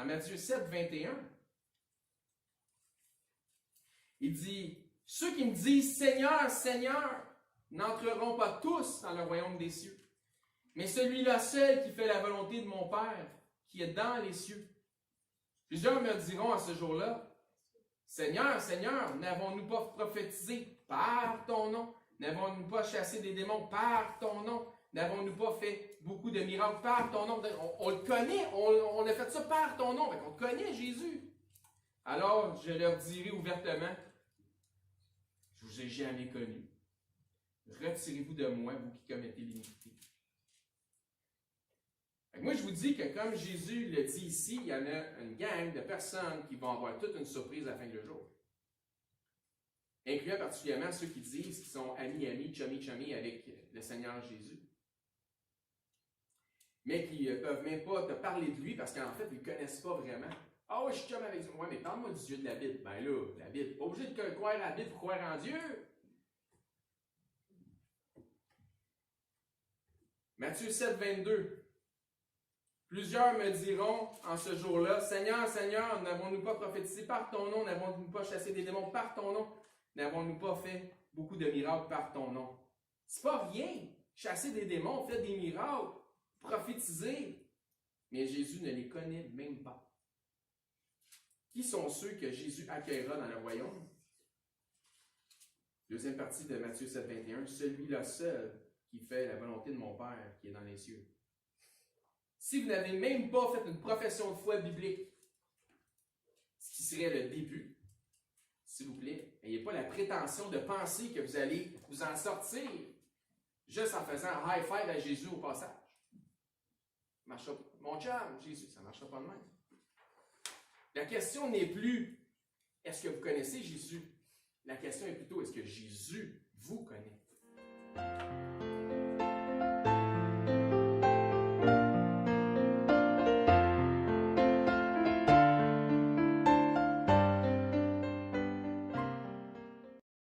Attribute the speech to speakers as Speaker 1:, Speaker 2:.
Speaker 1: Dans Matthieu 7, 21, il dit, « Ceux qui me disent, Seigneur, Seigneur, n'entreront pas tous dans le royaume des cieux, mais celui-là seul qui fait la volonté de mon Père, qui est dans les cieux. » Plusieurs me diront à ce jour-là, « Seigneur, Seigneur, n'avons-nous pas prophétisé par ton nom? N'avons-nous pas chassé des démons par ton nom? N'avons-nous pas fait beaucoup de miracles par ton nom? » On le connaît, on a fait ça par ton nom, on connaît Jésus. Alors, je leur dirai ouvertement, « Je ne vous ai jamais connu. Retirez-vous de moi, vous qui commettez l'iniquité. » Moi, je vous dis que comme Jésus le dit ici, il y en a une gang de personnes qui vont avoir toute une surprise à la fin du jour. Incluant particulièrement ceux qui disent qu'ils sont amis, chummy avec le Seigneur Jésus. Mais qui ne peuvent même pas te parler de lui parce qu'en fait, ils ne le connaissent pas vraiment. « Ah oui, je suis chum avec lui. » « Ouais, mais parle-moi du Dieu de la Bible. » « Ben là, la Bible, pas obligé de croire à la Bible pour croire en Dieu. » Matthieu 7, 22. Plusieurs me diront en ce jour-là, « Seigneur, Seigneur, n'avons-nous pas prophétisé par ton nom? N'avons-nous pas chassé des démons par ton nom? N'avons-nous pas fait beaucoup de miracles par ton nom? » C'est pas rien. Chasser des démons, faire des miracles, prophétiser. Mais Jésus ne les connaît même pas. Qui sont ceux que Jésus accueillera dans le royaume? Deuxième partie de Matthieu 7, 21. « Celui-là seul qui fait la volonté de mon Père qui est dans les cieux. » Si vous n'avez même pas fait une profession de foi biblique, ce qui serait le début, s'il vous plaît, n'ayez pas la prétention de penser que vous allez vous en sortir juste en faisant un high five à Jésus au passage. Mon chum, Jésus, ça ne marchera pas de même. La question n'est plus est-ce que vous connaissez Jésus? La question est plutôt est-ce que Jésus vous connaît?